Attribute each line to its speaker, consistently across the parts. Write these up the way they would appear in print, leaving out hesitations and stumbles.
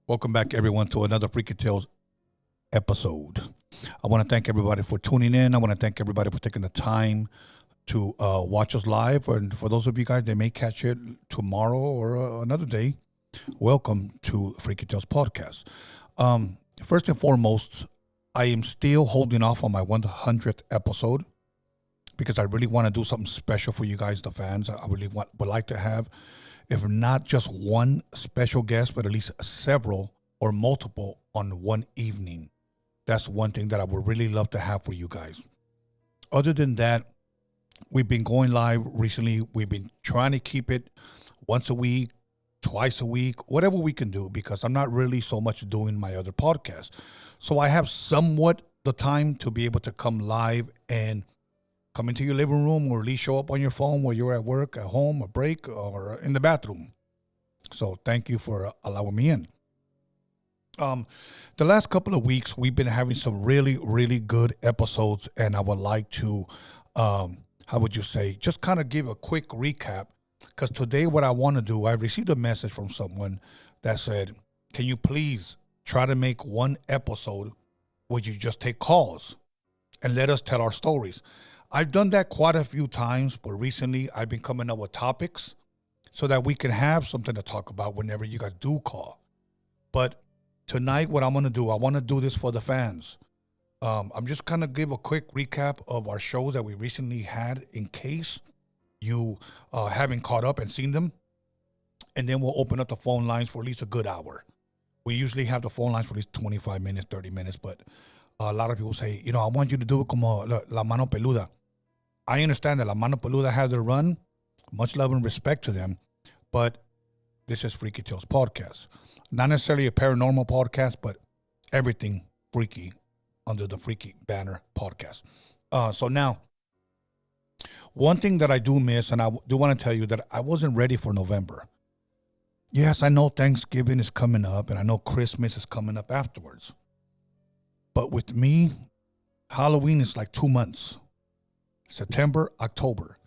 Speaker 1: Welcome back, everyone, to another Freaky Tales episode. I want to thank everybody for tuning in. I want to thank everybody for taking the time to watch us live. And for those of you guys that may catch it tomorrow or another day, welcome to Freaky Tales Podcast. First and foremost, I am still holding off on my 100th episode because I really want to do something special for you guys, the fans. I really would like to have, if not just one special guest, but at least several or multiple on one evening. That's one thing that I would really love to have for you guys. Other than that, we've been going live recently. We've been trying to keep it once a week, twice a week, whatever we can do, because I'm not really so much doing my other podcasts. So I have somewhat the time to be able to come live and come into your living room, or at least show up on your phone while you're at work, at home, a break, or in the bathroom. So thank you for allowing me in. The last couple of weeks, we've been having some really, really good episodes, and I would like to, how would you say, just kind of give a quick recap, because today what I want to do, I received a message from someone that said, can you please try to make one episode where you just take calls and let us tell our stories? I've done that quite a few times, but recently I've been coming up with topics so that we can have something to talk about whenever you guys do call. But tonight, what I'm going to do, I want to do this for the fans. I'm just going to give a quick recap of our shows that we recently had in case you haven't caught up and seen them. And then we'll open up the phone lines for at least a good hour. We usually have the phone lines for at least 25 minutes, 30 minutes, but a lot of people say, I want you to do it como la mano peluda. I understand that La Mano Peluda has their run. Much love and respect to them. But this is Freaky Tales Podcast. Not necessarily a paranormal podcast, but everything freaky under the Freaky banner podcast. So now, one thing that I do miss, and I do want to tell you that I wasn't ready for November. Yes, I know Thanksgiving is coming up, and I know Christmas is coming up afterwards. But with me, Halloween is like 2 months. September, October.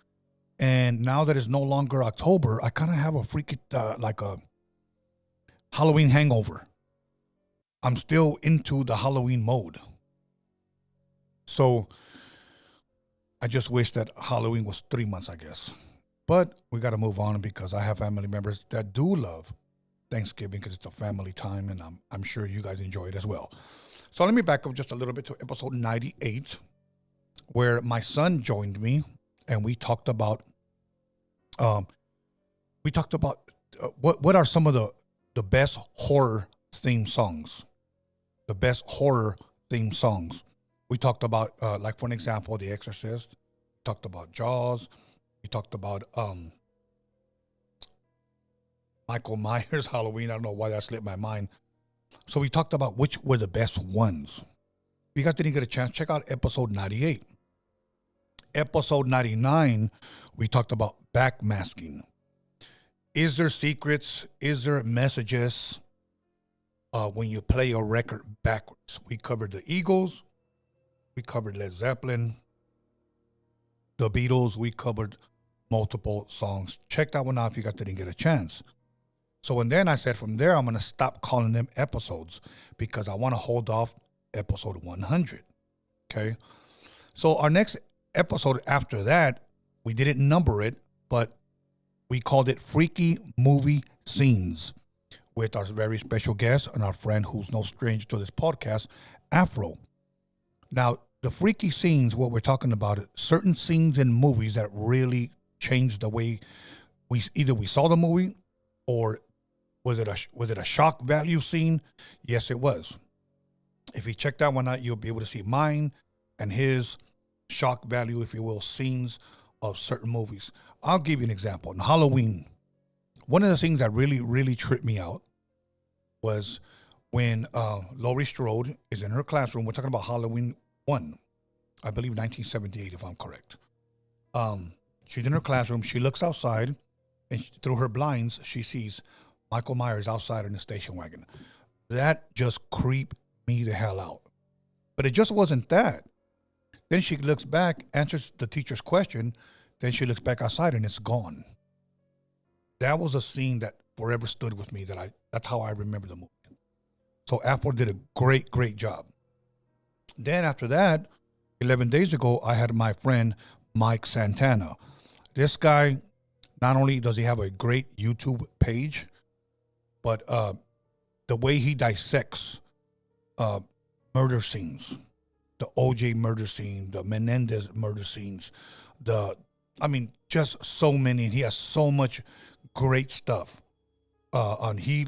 Speaker 1: And now that it's no longer October, I kind of have a freaky, like a Halloween hangover. I'm still into the Halloween mode. So I just wish that Halloween was 3 months, I guess. But we got to move on because I have family members that do love Thanksgiving because it's a family time, and I'm sure you guys enjoy it as well. So let me back up just a little bit to episode 98. Where my son joined me, and we talked about, what are some of the best horror theme songs, the best horror theme songs. We talked about, like for an example, The Exorcist. We talked about Jaws. We talked about Michael Myers, Halloween. I don't know why that slipped my mind. So we talked about which were the best ones. If you guys didn't get a chance, check out episode 98. Episode 99, we talked about backmasking. Is there secrets? Is there messages when you play a record backwards? We covered the Eagles. We covered Led Zeppelin. The Beatles. We covered multiple songs. Check that one out if you guys didn't get a chance. So, and then I said from there, I'm going to stop calling them episodes because I want to hold off episode 100. Okay. So our next episode after that We didn't number it, but we called it Freaky Movie Scenes with our very special guest and our friend who's no stranger to this podcast, Afro. Now, the freaky scenes, what we're talking about, certain scenes in movies that really changed the way we saw the movie, or was it a shock value scene? Yes, it was. If you check that one out, you'll be able to see mine and his shock value, if you will, scenes of certain movies. I'll give you an example. In Halloween, one of the things that really, really tripped me out was when Laurie Strode is in her classroom. We're talking about Halloween 1, I believe 1978, if I'm correct. She's in her classroom. She looks outside, and through her blinds, she sees Michael Myers outside in the station wagon. That just creeped me the hell out. But it just wasn't that. Then she looks back, answers the teacher's question. Then she looks back outside, and it's gone. That was a scene that forever stood with me. That's how I remember the movie. So Apple did a great, great job. Then after that, 11 days ago, I had my friend Mike Santana. This guy, not only does he have a great YouTube page, but the way he dissects murder scenes, the OJ murder scene, the Menendez murder scenes, just so many. And he has so much great stuff. And he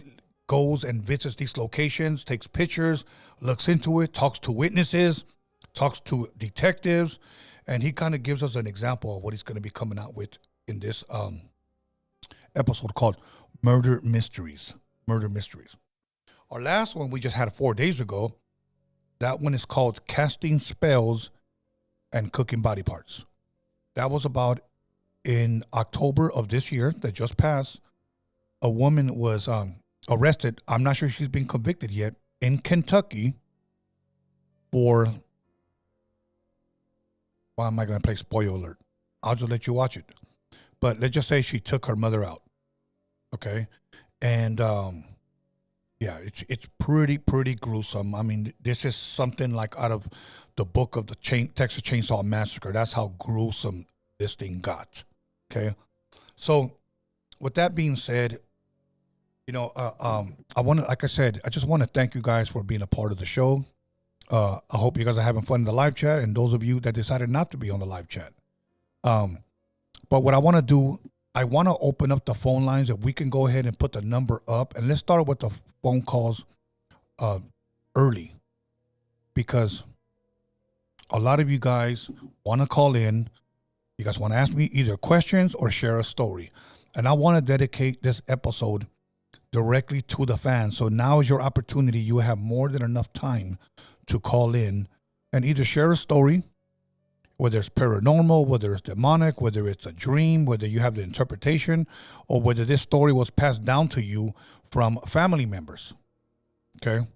Speaker 1: goes and visits these locations, takes pictures, looks into it, talks to witnesses, talks to detectives, and he kind of gives us an example of what he's going to be coming out with in this episode called Murder Mysteries. Murder Mysteries. Our last one we just had 4 days ago, that one is called Casting Spells and Cooking Body Parts. That was about in October of this year that just passed. A woman was arrested. I'm not sure she's been convicted yet in Kentucky for, why am I going to play spoiler alert? I'll just let you watch it. But let's just say she took her mother out. Okay. And yeah, it's pretty gruesome. I mean, this is something like out of the book of the Texas Chainsaw Massacre. That's how gruesome this thing got. Okay. So with that being said, I want to, like I said, I just want to thank you guys for being a part of the show. I hope you guys are having fun in the live chat, and those of you that decided not to be on the live chat. But what I want to do, I want to open up the phone lines. If we can go ahead and put the number up, and let's start with the phone calls early, because a lot of you guys want to call in. You guys want to ask me either questions or share a story, and I want to dedicate this episode directly to the fans. So now is your opportunity. You have more than enough time to call in and either share a story, whether it's paranormal, whether it's demonic, whether it's a dream, whether you have the interpretation, or whether this story was passed down to you from family members. Okay.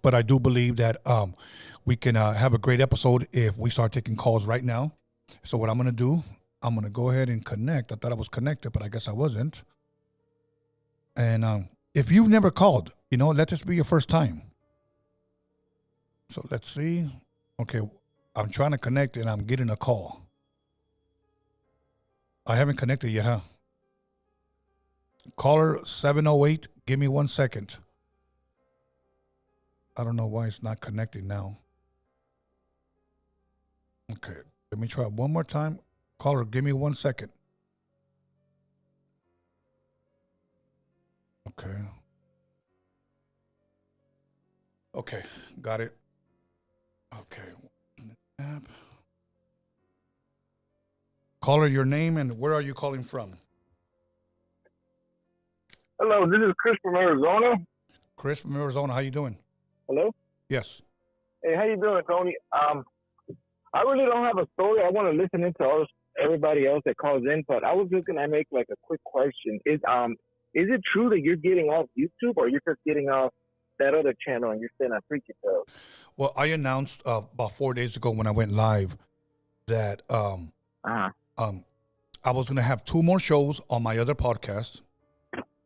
Speaker 1: But I do believe that we can have a great episode if we start taking calls right now. So what I'm going to do, I'm going to go ahead and connect. I thought I was connected, but I guess I wasn't. And if you've never called, let this be your first time. So let's see. Okay, I'm trying to connect and I'm getting a call. I haven't connected yet, huh? Caller 708, give me 1 second. I don't know why it's not connecting now. Okay, let me try one more time. Caller, give me 1 second. Okay. Okay, got it. Okay. App. Caller, your name and where are you calling from?
Speaker 2: Hello, this is Chris from Arizona.
Speaker 1: Chris from Arizona, how you doing?
Speaker 2: Hello?
Speaker 1: Yes.
Speaker 2: Hey, how you doing, Tony? I really don't have a story. I want to listen into everybody else that calls in, but I was just gonna make like a quick question. Is it true that you're getting off YouTube, or you're just getting off that other channel and you're staying on Freaky Tales?
Speaker 1: Well, I announced about 4 days ago when I went live that I was going to have 2 more shows on my other podcast,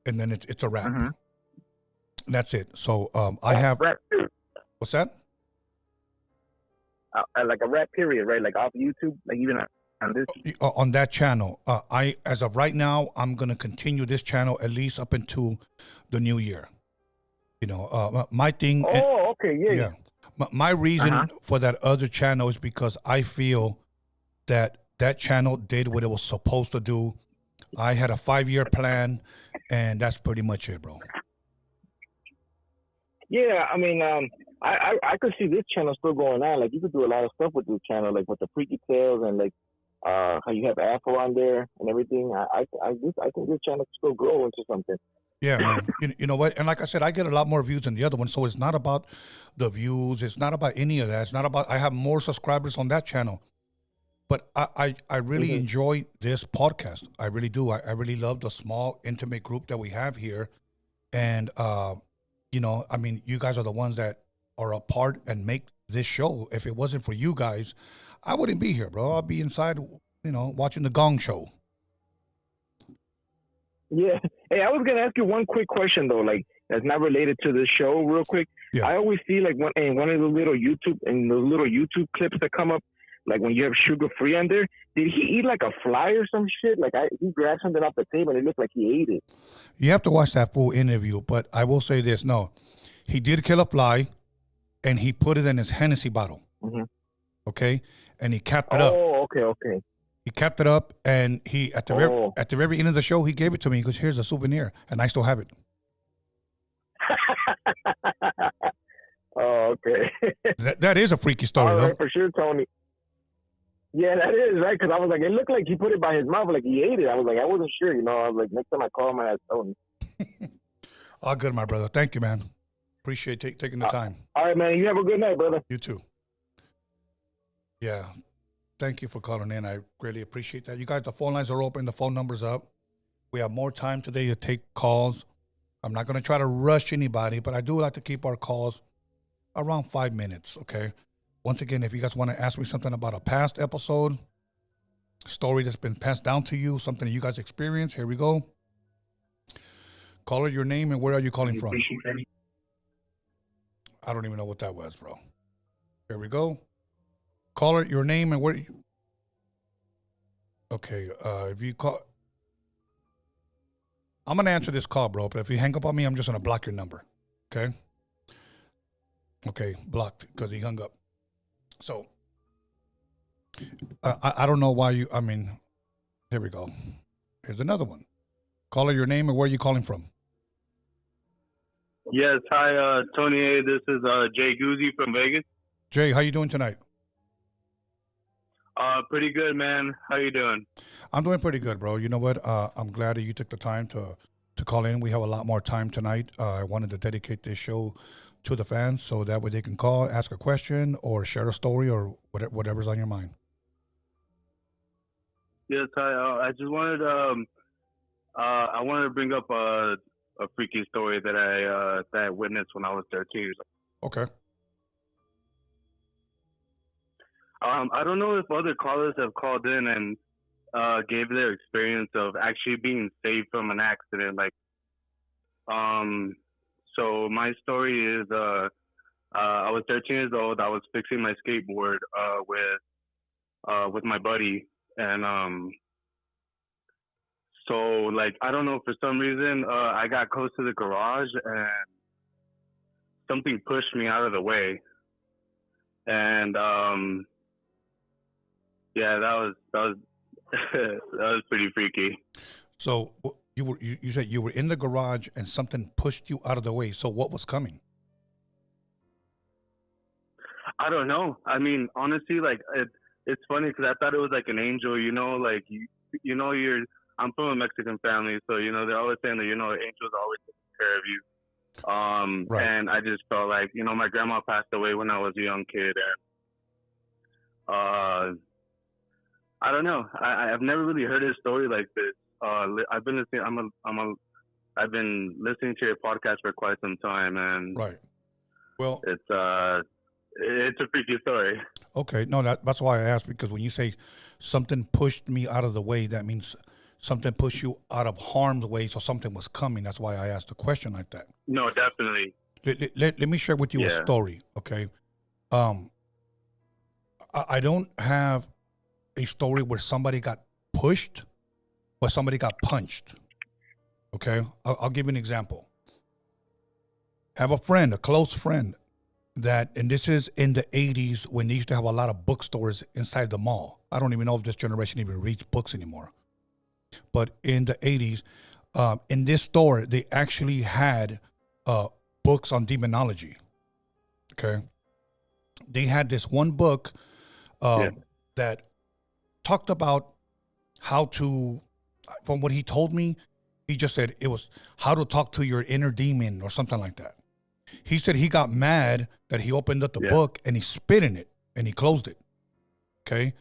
Speaker 1: and then it's a wrap. Mm-hmm. That's it. So I have. What's that?
Speaker 2: Like a wrap period, right? Like off YouTube, like even on this?
Speaker 1: On that channel. I as of right now, I'm gonna continue this channel at least up into the new year. You know, my thing.
Speaker 2: Oh, okay, yeah.
Speaker 1: My reason for that other channel is because I feel that that channel did what it was supposed to do. I had a 5-year plan, and that's pretty much it, bro.
Speaker 2: Yeah, I mean, I could see this channel still going on. Like, you could do a lot of stuff with this channel, like with the freaky tales and like how you have Afro on there and everything. I think this channel could still grow into something.
Speaker 1: Yeah, man. You know what? And like I said, I get a lot more views than the other one. So it's not about the views. It's not about any of that. It's not about, I have more subscribers on that channel. But I really enjoy this podcast. I really do. I really love the small, intimate group that we have here. And, you know, I mean, you guys are the ones that are a part and make this show. If it wasn't for you guys, I wouldn't be here, bro. I'd be inside, you know, watching the Gong Show.
Speaker 2: Yeah. Hey, I was gonna ask you one quick question though, like that's not related to the show, real quick.
Speaker 1: Yeah.
Speaker 2: I always see like one of the little YouTube clips that come up, like when you have sugar free on there. Did he eat like a fly or some shit? Like he grabbed something off the table and it looked like he ate it.
Speaker 1: You have to watch that full interview, but I will say this: no, he did kill a fly, and he put it in his Hennessy bottle. Okay, and he capped it up.
Speaker 2: Oh, okay.
Speaker 1: He kept it up, and he at the very end of the show, he gave it to me. He goes, "Here's a souvenir," and I still have it.
Speaker 2: Oh, okay.
Speaker 1: That is a freaky story, though.
Speaker 2: Right, for sure, Tony. Yeah, that is right. Because I was like, it looked like he put it by his mouth, like he ate it. I was like, I wasn't sure. You know, I was like, next time I call him, I ask Tony.
Speaker 1: All good, my brother. Thank you, man. Appreciate taking the time.
Speaker 2: All right, man. You have a good night, brother.
Speaker 1: You too. Yeah. Thank you for calling in. I really appreciate that. You guys, the phone lines are open. The phone number's up. We have more time today to take calls. I'm not going to try to rush anybody, but I do like to keep our calls around 5 minutes, okay? Once again, if you guys want to ask me something about a past episode, story that's been passed down to you, something that you guys experienced, here we go. Caller, your name and where are you calling from? I don't even know what that was, bro. Here we go. Caller, your name and where. Okay, if you call, I'm gonna answer this call, bro. But if you hang up on me, I'm just gonna block your number. Okay. Okay, blocked because he hung up. So I don't know why you. I mean, here we go. Here's another one. Caller, your name and where are you calling from?
Speaker 3: Yes, hi, Tony. This is Jay Guzzi from Vegas.
Speaker 1: Jay, how you doing tonight?
Speaker 3: Pretty good, man. How you doing?
Speaker 1: I'm doing pretty good, bro. You know what? I'm glad that you took the time to call in. We have a lot more time tonight. I wanted to dedicate this show to the fans so that way they can call, ask a question, or share a story or whatever's on your mind.
Speaker 3: Yes, I just wanted I wanted to bring up a freaky story that I witnessed when I was 13 years old.
Speaker 1: Okay.
Speaker 3: I don't know if other callers have called in and gave their experience of actually being saved from an accident. Like, so my story is, I was 13 years old. I was fixing my skateboard with my buddy, and so like I don't know, for some reason I got close to the garage and something pushed me out of the way, and yeah, that was that was pretty freaky.
Speaker 1: So you said you were in the garage and something pushed you out of the way. So what was coming?
Speaker 3: I don't know. I mean, honestly, like it's funny because I thought it was like an angel. You know, like you know, I'm from a Mexican family, so you know they're always saying that angels are always taking care of you.
Speaker 1: Right.
Speaker 3: And I just felt like my grandma passed away when I was a young kid, and I don't know. I've never really heard a story like this. I've been listening. I've been listening to your podcast for quite some time, and
Speaker 1: right. Well,
Speaker 3: it's a freaky story.
Speaker 1: Okay, no, that's why I asked, because when you say something pushed me out of the way, that means something pushed you out of harm's way, so something was coming. That's why I asked a question like that.
Speaker 3: No, definitely.
Speaker 1: Let me share with you a story, okay? I don't have a story where somebody got pushed or somebody got punched. Okay, I'll give you an example. Have a friend, a close friend, and this is in the 80s when they used to have a lot of bookstores inside the mall. I don't even know if this generation even reads books anymore. But in the 80s, in this store, they actually had books on demonology. Okay. They had this one book that talked about how to, from what he told me, he just said it was how to talk to your inner demon or something like that. He said he got mad that he opened up the book and he spit in it and he closed it. Okay.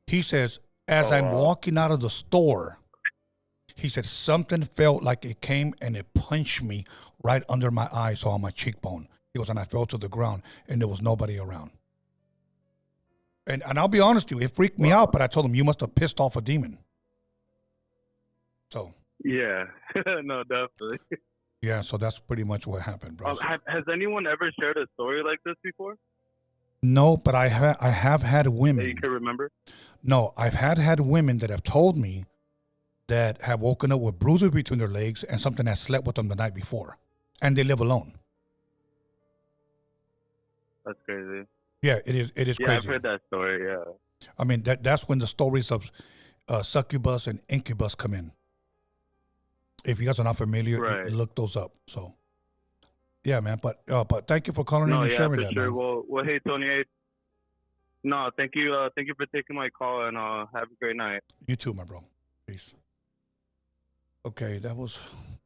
Speaker 1: He says, as I'm walking out of the store, he said something felt like it came and it punched me right under my eye, so on my cheekbone. He goes, and I fell to the ground and there was nobody around. And I'll be honest with you, it freaked me out, but I told him, you must have pissed off a demon. So.
Speaker 3: Yeah, no, definitely.
Speaker 1: Yeah, so that's pretty much what happened, bro.
Speaker 3: Has anyone ever shared a story like this before?
Speaker 1: No, but I have had women.
Speaker 3: That you can remember?
Speaker 1: No, I've had women that have told me that have woken up with bruises between their legs and something that slept with them the night before, and they live alone.
Speaker 3: That's crazy.
Speaker 1: Yeah, it is crazy.
Speaker 3: Yeah, I've heard that story, yeah.
Speaker 1: I mean, that's when the stories of succubus and incubus come in. If you guys are not familiar, look those up. So, yeah, man. But thank you for calling in and sharing that,
Speaker 3: sure.
Speaker 1: man.
Speaker 3: Well, hey, Tony. No, thank you. Thank you for taking my call, and have a great night.
Speaker 1: You too, my bro. Peace. Okay,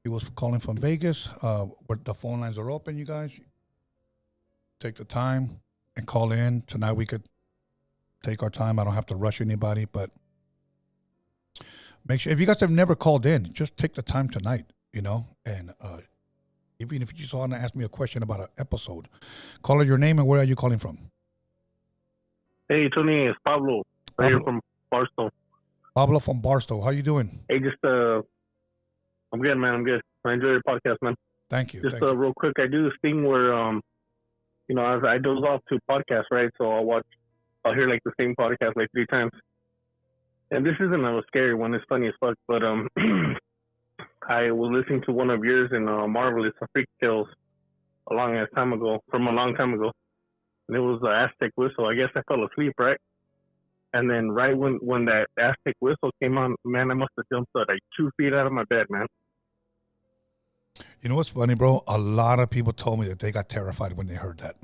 Speaker 1: he was calling from Vegas. Where the phone lines are open, you guys. Take the time and call in. Tonight we could take our time. I don't have to rush anybody, but make sure, if you guys have never called in, just take the time tonight, and even if you just want to ask me a question about an episode, call it your name and where are you calling from?
Speaker 4: Hey, Tony, it's Pablo. Right here from Barstow.
Speaker 1: Pablo from Barstow. How you doing?
Speaker 4: Hey, I'm good, man. I'm good. I enjoy your podcast, man.
Speaker 1: Thank you.
Speaker 4: Just real quick, I do this thing where, I doze off to podcasts, right? So I'll hear like the same podcast like 3 times. And this isn't a scary one. It's funny as fuck. But I was listening to one of yours in Marvelous Freak Tales from a long time ago. And it was the Aztec whistle. I guess I fell asleep, right? And then right when that Aztec whistle came on, man, I must have jumped like 2 feet out of my bed, man.
Speaker 1: You know what's funny, bro? A lot of people told me that they got terrified when they heard that.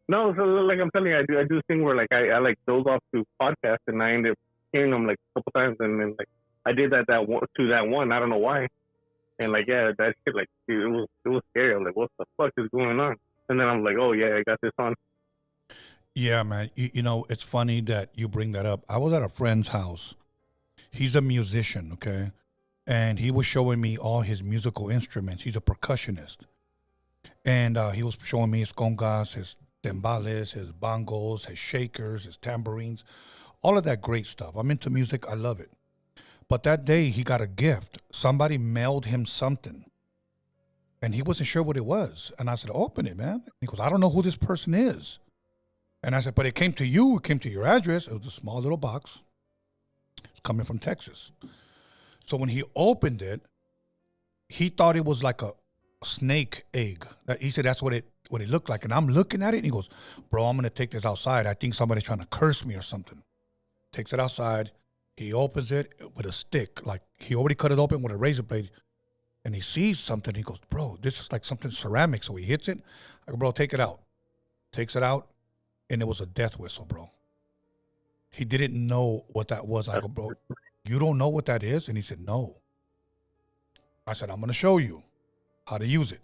Speaker 4: No, so like I'm telling you, I do a thing where like I like doze off to podcasts and I end up hearing them like a couple times, and then like I did that one. I don't know why, and like that shit, like dude, it was scary. I was like, what the fuck is going on? And then I'm like, oh yeah, I got this on.
Speaker 1: Yeah, man. You know, it's funny that you bring that up. I was at a friend's house. He's a musician, okay? And he was showing me all his musical instruments. He's a percussionist. And he was showing me his congas, his timbales, his bongos, his shakers, his tambourines, all of that great stuff. I'm into music. I love it. But that day he got a gift. Somebody mailed him something. And he wasn't sure what it was. And I said, open it, man. And he goes, I don't know who this person is. And I said, but it came to you. It came to your address. It was a small little box. It's coming from Texas. So when he opened it, he thought it was like a snake egg. He said that's what it looked like. And I'm looking at it, and he goes, bro, I'm going to take this outside. I think somebody's trying to curse me or something. Takes it outside. He opens it with a stick. Like, he already cut it open with a razor blade. And he sees something. He goes, bro, this is like something ceramic. So he hits it. I go, bro, take it out. Takes it out. And it was a death whistle, bro. He didn't know what that was. I go, bro, you don't know what that is? And he said, no. I said, I'm going to show you how to use it.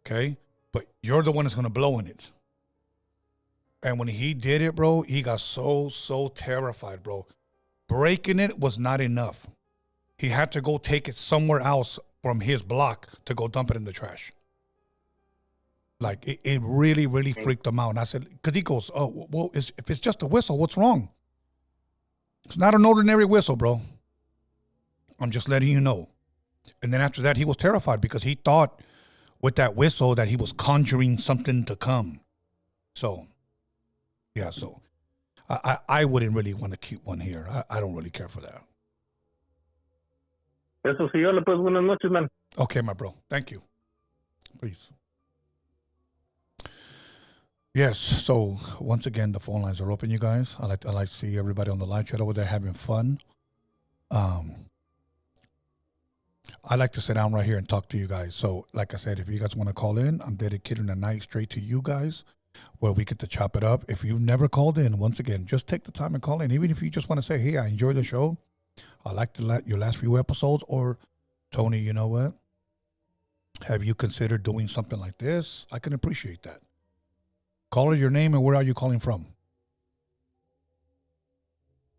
Speaker 1: Okay? But you're the one that's going to blow in it. And when he did it, bro, he got so terrified, bro. Breaking it was not enough. He had to go take it somewhere else from his block to go dump it in the trash. Like, it really, really freaked him out. And I said, because he goes, oh, well, if it's just a whistle, what's wrong? It's not an ordinary whistle, bro. I'm just letting you know. And then after that, he was terrified because he thought with that whistle that he was conjuring something to come. So, yeah, so I wouldn't really want to keep one here. I don't really care for that.
Speaker 4: Eso sí, hola, pues buenas noches, man.
Speaker 1: Okay, my bro. Thank you. Please. Yes. So once again, the phone lines are open, you guys. I like to see everybody on the live chat over there having fun. I like to sit down right here and talk to you guys. So, like I said, if you guys want to call in, I'm dedicating a night straight to you guys where we get to chop it up. If you've never called in, once again, just take the time and call in. Even if you just want to say, hey, I enjoyed the show. I like your last few episodes. Or, Tony, you know what? Have you considered doing something like this? I can appreciate that. Call your name and where are you calling from?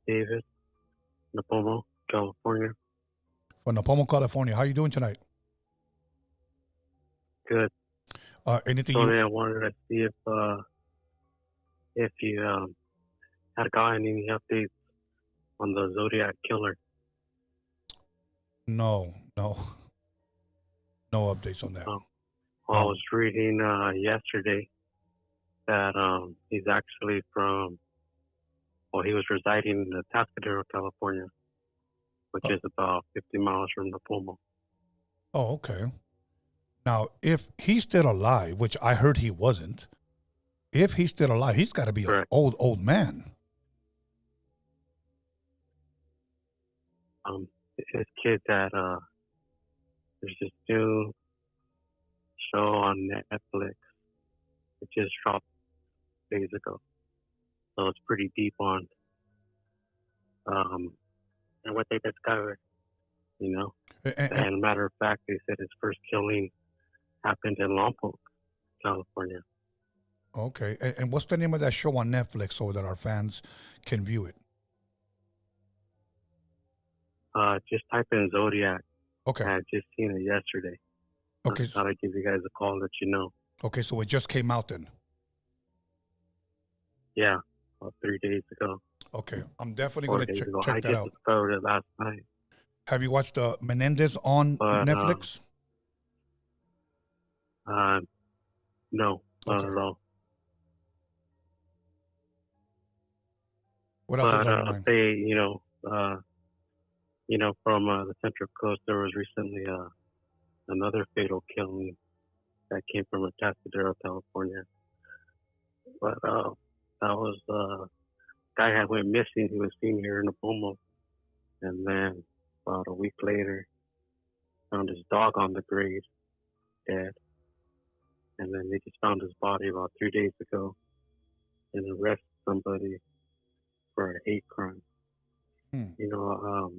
Speaker 3: David, Napomo, California.
Speaker 1: From Napomo, California. How you doing tonight?
Speaker 3: Good.
Speaker 1: Anything
Speaker 3: So I wanted to see if you had gotten any updates on the Zodiac killer.
Speaker 1: No updates on that.
Speaker 3: I was reading yesterday that he's actually he was residing in Atascadero, California, which is about 50 miles from Napomo.
Speaker 1: Oh, okay. Now, if he's still alive, which I heard he wasn't, if he's still alive, he's got to be an old man.
Speaker 3: His kid that there's this new show on Netflix. It just dropped days ago, so it's pretty deep on and what they discovered. You know, and matter of fact, they said his first killing happened in Lompoc, California.
Speaker 1: Okay, and what's the name of that show on Netflix so that our fans can view it?
Speaker 3: Just type in Zodiac.
Speaker 1: Okay.
Speaker 3: I just seen it yesterday.
Speaker 1: Okay.
Speaker 3: I thought I'd give you guys a call, let you know.
Speaker 1: Okay, so it just came out then?
Speaker 3: Yeah, about 3 days ago.
Speaker 1: Okay, I'm definitely going to check that out.
Speaker 3: I just discovered it last night.
Speaker 1: Have you watched Menendez on Netflix?
Speaker 3: No, not at all.
Speaker 1: What else is on your mind?
Speaker 3: From the Central Coast, there was recently another fatal killing that came from Atascadero, California. But that was guy had went missing. He was seen here in Napomo, and then about a week later, found his dog on the grave, dead. And then they just found his body about 3 days ago, and arrested somebody for a hate crime. You know,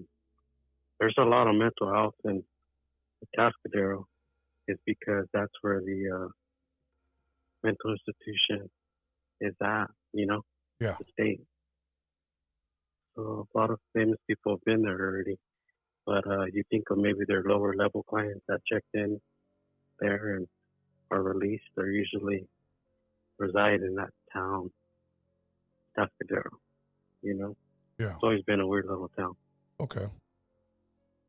Speaker 3: there's a lot of mental health in Atascadero. It's because that's where the mental institution is at, you know,
Speaker 1: the
Speaker 3: state. So a lot of famous people have been there already. But you think of maybe their lower level clients that checked in there and are released, or usually reside in that town, Atascadero, you know?
Speaker 1: Yeah.
Speaker 3: It's always been a weird little town.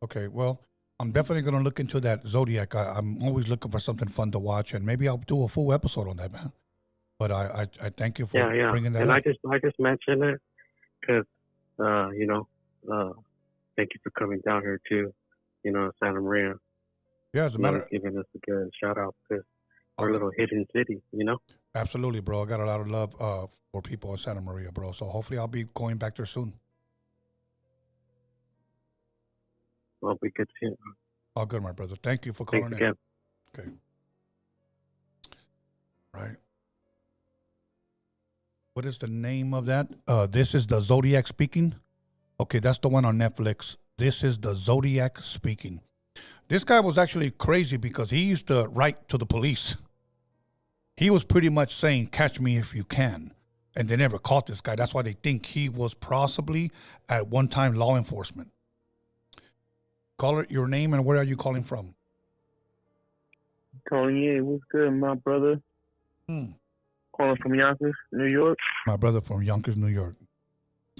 Speaker 1: Okay, well, I'm definitely going to look into that Zodiac. I'm always looking for something fun to watch, and maybe I'll do a full episode on that, man. But I thank you for bringing that up.
Speaker 3: I just mentioned it because, thank you for coming down here too, you know, Santa Maria.
Speaker 1: Yeah, as a matter,
Speaker 3: giving us a good shout out because our little hidden city, you know.
Speaker 1: Absolutely, bro. I got a lot of love for people in Santa Maria, bro. So hopefully I'll be going back there soon.
Speaker 3: Well, we could see it.
Speaker 1: All good, my brother. Thank you for calling in. Okay. Right. What is the name of that? This is the Zodiac Speaking. Okay, that's the one on Netflix. This is the Zodiac Speaking. This guy was actually crazy because he used to write to the police. He was pretty much saying, catch me if you can. And they never caught this guy. That's why they think he was possibly at one time law enforcement. Caller, your name and where are you calling from?
Speaker 5: Tony, what's good, my brother? Calling from Yonkers, New York.
Speaker 1: My brother from Yonkers, New York.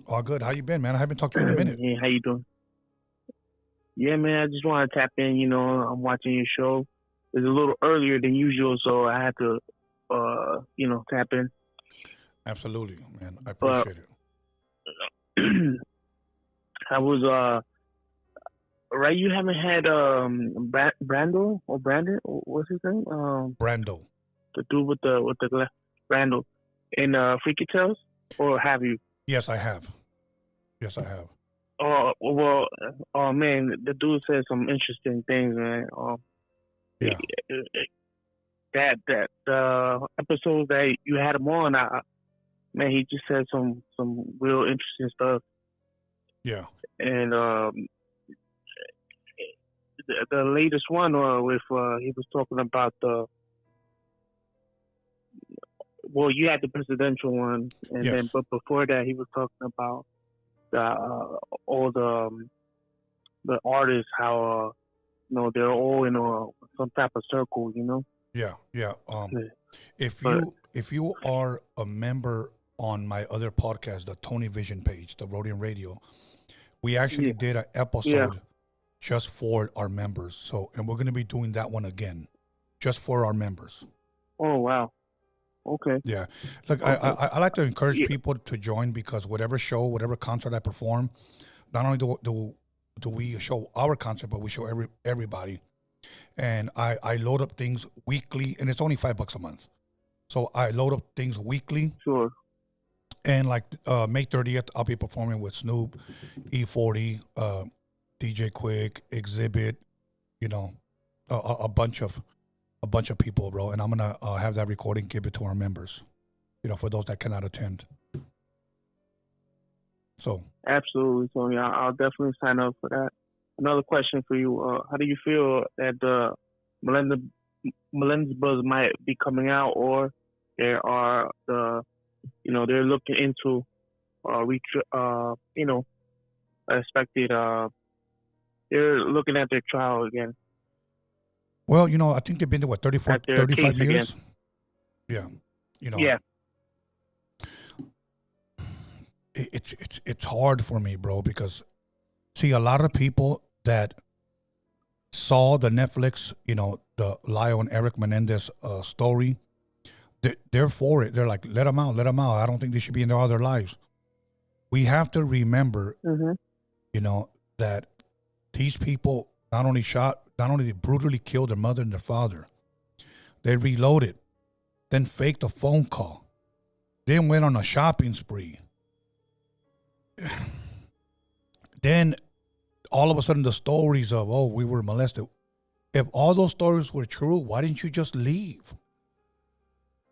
Speaker 1: All good. How you been, man? I haven't talked to you in a minute.
Speaker 5: Yeah, how you doing? Yeah, man, I just want to tap in. You know, I'm watching your show. It's a little earlier than usual, so I had to, tap in.
Speaker 1: Absolutely, man. I appreciate it.
Speaker 5: I was right. You haven't had Brando or Brandon? What's his name?
Speaker 1: Brando.
Speaker 5: The dude with the Brando in Freaky Tales, or have you?
Speaker 1: Yes, I have. Yes, I have.
Speaker 5: Oh well. Oh man, the dude said some interesting things, man.
Speaker 1: Yeah.
Speaker 5: That episode that you had him on, man, he just said some real interesting stuff.
Speaker 1: Yeah.
Speaker 5: And the latest one with he was talking about you had the presidential one, and
Speaker 1: Yes.
Speaker 5: then but before that he was talking about all the artists, how they're all in some type of circle,
Speaker 1: Yeah.
Speaker 5: Yeah.
Speaker 1: If
Speaker 5: But-
Speaker 1: you are a member on my other podcast, the Tony Vision page, the Rodian Radio, we actually did an episode just for our members. So, and we're going to be doing that one again, just for our members.
Speaker 5: Oh wow. Okay.
Speaker 1: Yeah. Look, I like to encourage people to join, because whatever show, whatever concert I perform, not only do we show our concert, but we show everybody. And I load up things weekly, and it's only $5 a month. So I load up things weekly.
Speaker 5: Sure.
Speaker 1: And like May 30th, I'll be performing with Snoop, E40, DJ Quick, Exhibit, a bunch of people, bro. And I'm gonna have that recording, give it to our members, for those that cannot attend. So
Speaker 5: Absolutely, Tony. I'll definitely sign up for that. Another question for you: how do you feel that the Melendez brothers might be coming out, or there are they're looking into expected they're looking at their trial again?
Speaker 1: well, I think they've been there 35
Speaker 5: At their case
Speaker 1: years.
Speaker 5: again.
Speaker 1: Yeah.
Speaker 5: Yeah.
Speaker 1: It's hard for me, bro, because see, a lot of people that saw the Netflix, the Lyle and Eric Menendez story, they're for it. They're like, let them out. I don't think they should be in their other lives. We have to remember, that these people not only they brutally killed their mother and their father, they reloaded, then faked a phone call, then went on a shopping spree. Then all of a sudden the stories of, we were molested. If all those stories were true, why didn't you just leave?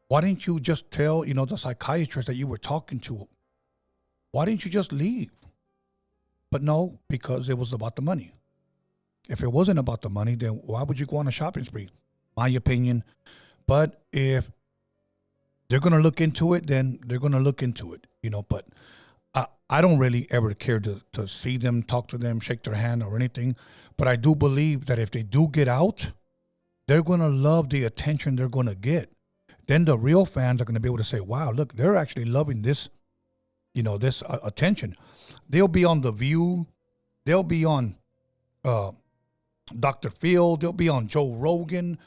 Speaker 1: Why didn't you just tell, the psychiatrist that you were talking to? Why didn't you just leave? But no, because it was about the money. If it wasn't about the money, then why would you go on a shopping spree? My opinion. But if they're going to look into it, then they're going to look into it, but I don't really ever care to see them, talk to them, shake their hand or anything. But I do believe that if they do get out, they're going to love the attention they're going to get. Then the real fans are going to be able to say, wow, look, they're actually loving this, this attention. They'll be on The View. They'll be on Dr. Phil. They'll be on Joe Rogan.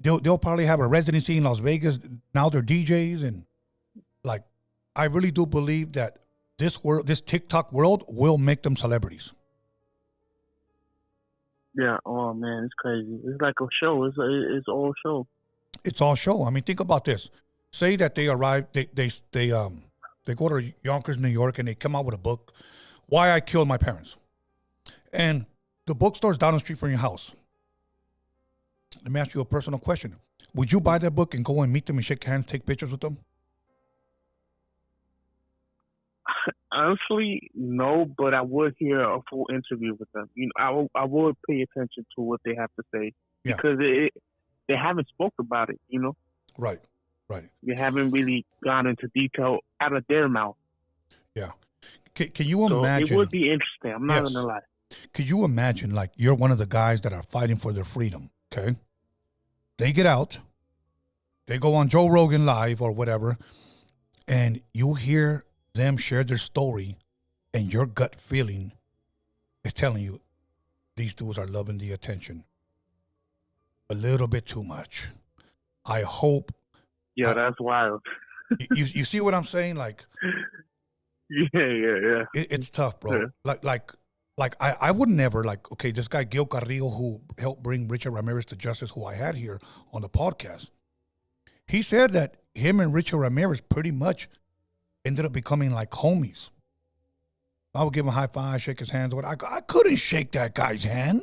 Speaker 1: They'll probably have a residency in Las Vegas. Now they're DJs. And like, I really do believe that this TikTok world will make them celebrities.
Speaker 5: Yeah. Oh man, it's crazy. It's like a show. It's all show.
Speaker 1: It's all show. I mean, think about this. Say that they arrive, they go to Yonkers, New York, and they come out with a book, Why I Killed My Parents. And the bookstore's down the street from your house. Let me ask you a personal question. Would you buy that book and go and meet them and shake hands, take pictures with them?
Speaker 5: Honestly, no, but I would hear a full interview with them. I would pay attention to what they have to say, because they haven't spoke about it.
Speaker 1: Right.
Speaker 5: They haven't really gone into detail out of their mouth.
Speaker 1: Yeah. Can you
Speaker 5: So
Speaker 1: imagine?
Speaker 5: it would be interesting. I'm not
Speaker 1: Yes.
Speaker 5: gonna lie.
Speaker 1: Could you imagine, like, you're one of the guys that are fighting for their freedom, okay? They get out, they go on Joe Rogan Live or whatever, and you hear them share their story, and your gut feeling is telling you these dudes are loving the attention a little bit too much. I hope.
Speaker 5: Yeah, that's wild.
Speaker 1: You see what I'm saying? Like,
Speaker 5: Yeah.
Speaker 1: It's tough, bro.
Speaker 5: Yeah.
Speaker 1: Like I would never like. Okay, this guy Gil Carrillo, who helped bring Richard Ramirez to justice, who I had here on the podcast, he said that him and Richard Ramirez pretty much ended up becoming like homies. I would give him a high five, shake his hands. I couldn't shake that guy's hand.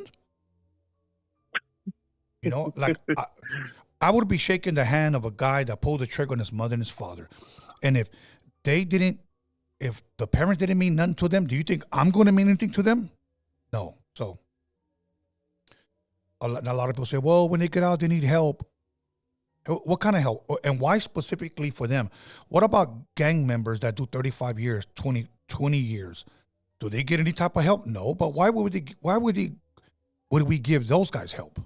Speaker 1: You know, like I would be shaking the hand of a guy that pulled the trigger on his mother and his father. And if the parents didn't mean nothing to them, do you think I'm going to mean anything to them? No. So a lot of people say, well, when they get out, they need help. What kind of help? And why specifically for them? What about gang members that do 35 years, 20 years? Do they get any type of help? No, but why would we give those guys help?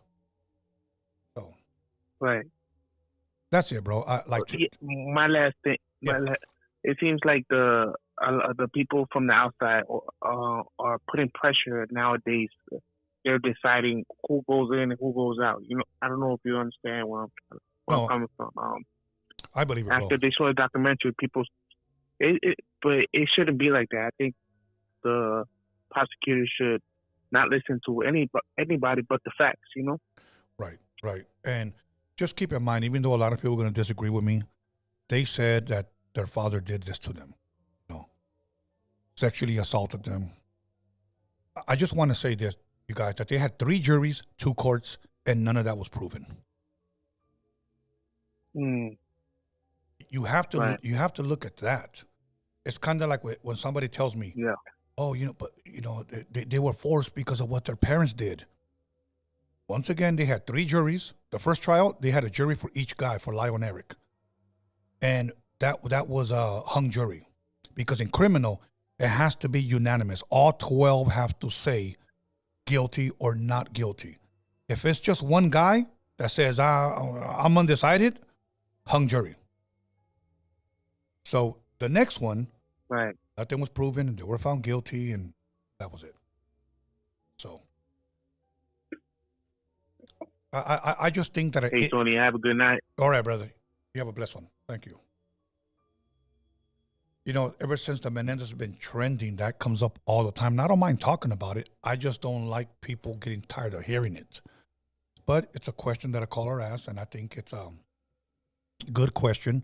Speaker 1: So,
Speaker 5: Right.
Speaker 1: that's it, bro.
Speaker 5: My last thing. It seems like the people from the outside are putting pressure nowadays. They're deciding who goes in and who goes out. You know, I don't know if you understand where I'm coming from.
Speaker 1: I believe it,
Speaker 5: after
Speaker 1: bro.
Speaker 5: they saw the documentary, people, but it shouldn't be like that. I think the prosecutor should not listen to anybody but the facts. You know.
Speaker 1: Right. And just keep in mind, even though a lot of people are going to disagree with me, they said that their father did this to them, you know, sexually assaulted them. I just want to say this, you guys, that they had 3 juries, 2 courts, and none of that was proven. You have to look at that. It's kind of like when somebody tells me,
Speaker 5: Yeah.
Speaker 1: oh, they were forced because of what their parents did. Once again, they had 3 juries. The first trial, they had a jury for each guy, for Lyle and Eric. And that was a hung jury. Because in criminal, it has to be unanimous. All 12 have to say guilty or not guilty. If it's just one guy that says, I'm undecided, hung jury. So the next one,
Speaker 5: Right.
Speaker 1: nothing was proven, and they were found guilty, and that was it. So I just think that
Speaker 5: Hey, Tony, have a good night.
Speaker 1: all right, brother. You have a blessed one. Thank you. You know, ever since the Menendez has been trending, that comes up all the time. And I don't mind talking about it. I just don't like people getting tired of hearing it. But it's a question that a caller asked, and I think it's a good question.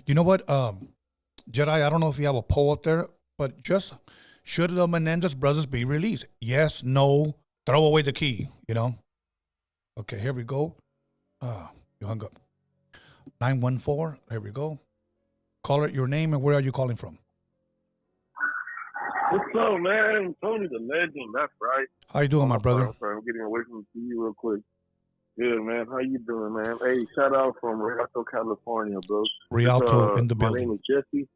Speaker 1: You know what, Jedi, I don't know if you have a poll up there, but just should the Menendez brothers be released? Yes, no, throw away the key, you know? Okay, here we go. You hung up. 914, here we go. Call it your name and where are you calling from?
Speaker 6: What's up, man? Tony the legend, that's right.
Speaker 1: How you doing, my brother?
Speaker 6: I'm getting away from the TV real quick. Good, man. How you doing, man? Hey, shout out from Rialto, California, bro.
Speaker 1: Rialto in the
Speaker 6: my
Speaker 1: building.
Speaker 6: name is Jesse.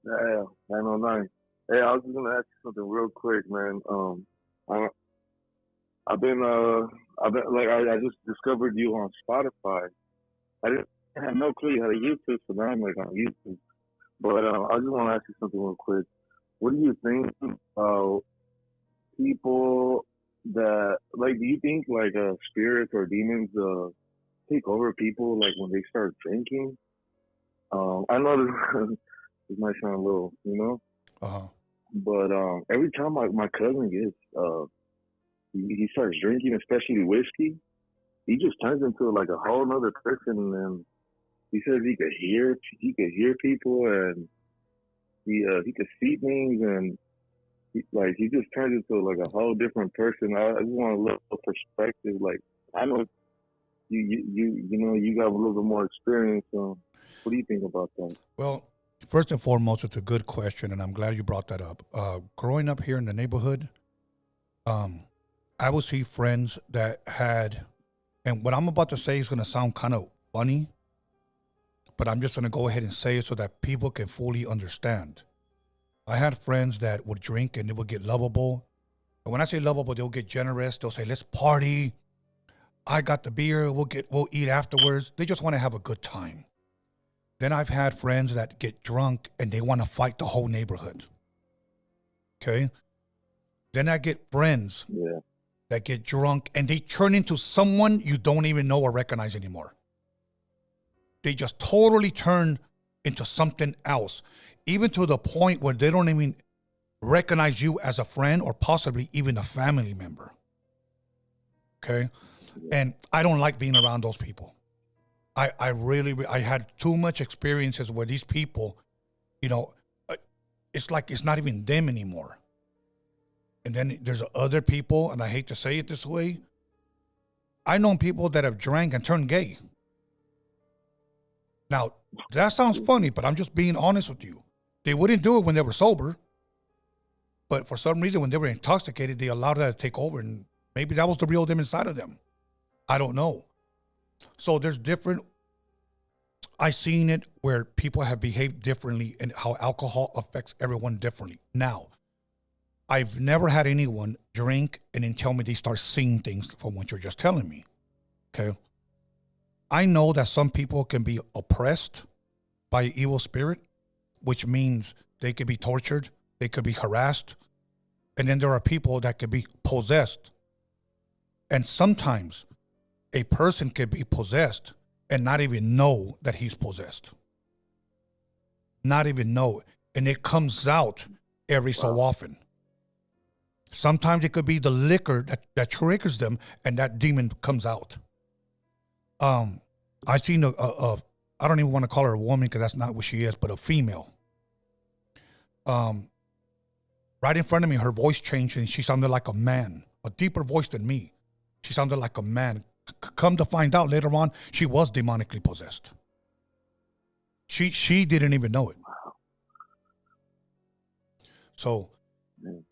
Speaker 6: Yeah, 909. Hey, I was just gonna ask you something real quick, man. I've been like I just discovered you on Spotify. I had no clue you had a YouTube, so now I'm like on YouTube. But I just want to ask you something real quick. What do you think about people that, like, do you think like spirits or demons take over people like when they start drinking? I know this might sound a little, but every time my cousin gets he starts drinking, especially whiskey, he just turns into like a whole nother person, and he says he could hear people, and he could see things, and he just turns into like a whole different person. I just want a little perspective. Like, I know you got a little bit more experience. What do you think about that?
Speaker 1: Well, first and foremost, it's a good question, and I'm glad you brought that up. Growing up here in the neighborhood, I would see friends that had, and what I'm about to say is going to sound kind of funny, but I'm just going to go ahead and say it so that people can fully understand. I had friends that would drink and they would get lovable. And when I say lovable, they'll get generous. They'll say, let's party. I got the beer. We'll eat afterwards. They just want to have a good time. Then I've had friends that get drunk and they want to fight the whole neighborhood. Okay. Then I get friends that get drunk and they turn into someone you don't even know or recognize anymore. They just totally turn into something else. even to the point where they don't even recognize you as a friend or possibly even a family member. Okay? And I don't like being around those people. I really had too much experiences where these people, you know, it's like it's not even them anymore. And then there's other people, and I hate to say it this way, I know people that have drank and turned gay. Now, that sounds funny, but I'm just being honest with you. They wouldn't do it when they were sober, but for some reason, when they were intoxicated, they allowed that to take over, and maybe that was the real them inside of them. I don't know. So there's different, I've seen it where people have behaved differently and how alcohol affects everyone differently. Now, I've never had anyone drink and then tell me they start seeing things from what you're just telling me. Okay. I know that some people can be oppressed by an evil spirit, which means they could be tortured, they could be harassed, and then there are people that could be possessed. And sometimes a person could be possessed and not even know that he's possessed. Not even know it. And it comes out every so often. Sometimes it could be the liquor that triggers them and that demon comes out. I seen I don't even want to call her a woman because that's not what she is, but a female. Right in front of me, her voice changed and she sounded like a man, a deeper voice than me. She sounded like a man. Come to find out later on, she was demonically possessed. She didn't even know it. So,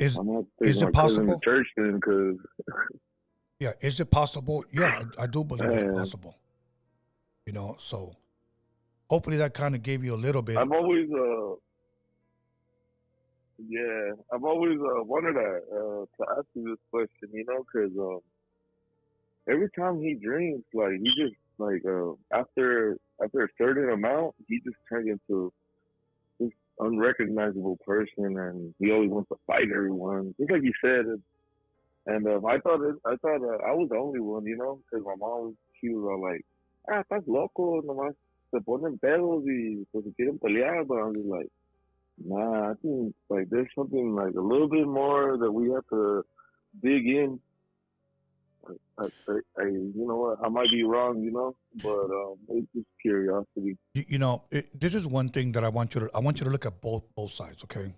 Speaker 1: is it possible?
Speaker 6: Church then, cause
Speaker 1: yeah, is it possible? Yeah, I do believe it's possible. You know, so hopefully that kind of gave you a little bit.
Speaker 6: I've always wanted to ask you this question, you know, because every time he drinks, like he just like after a certain amount, he just turns into this unrecognizable person, and he always wants to fight everyone, just like you said. And I thought I was the only one, you know, because my mom, she was all like, estás loco, nomás se ponen pedos y pues se quieren pelear, but I'm just like, nah, I think like there's something like a little bit more that we have to dig in. I you know what, I might be wrong, you know, but it's just curiosity.
Speaker 1: You know, this is one thing that I want you to look at both sides, okay?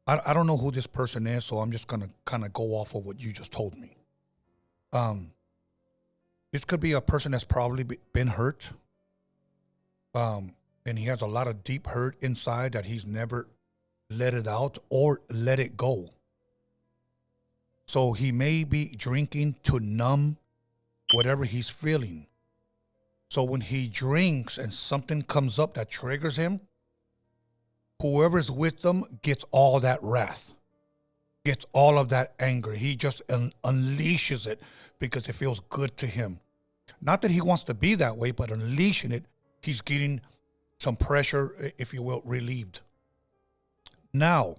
Speaker 1: I don't know who this person is, so I'm just gonna kind of go off of what you just told me. This could be a person that's probably been hurt, and he has a lot of deep hurt inside that he's never let it out or let it go. So he may be drinking to numb whatever he's feeling. So when he drinks and something comes up that triggers him, whoever's with them gets all that wrath, gets all of that anger. He just unleashes it because it feels good to him. Not that he wants to be that way, but unleashing it, he's getting some pressure, if you will, relieved. Now,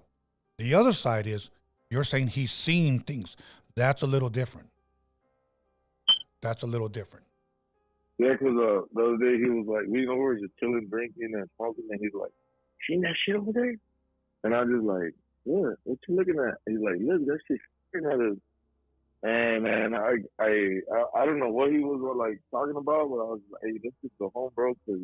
Speaker 1: the other side is, you're saying he's seeing things. That's a little different.
Speaker 6: Yeah, because the other day he was like, we were just chilling, drinking and smoking, and he's like, seen that shit over there? And I was just like, what you looking at? He's like, look, that shit's staring at us. And I don't know what he was like talking about, but I was like, hey, this is the home, bro, because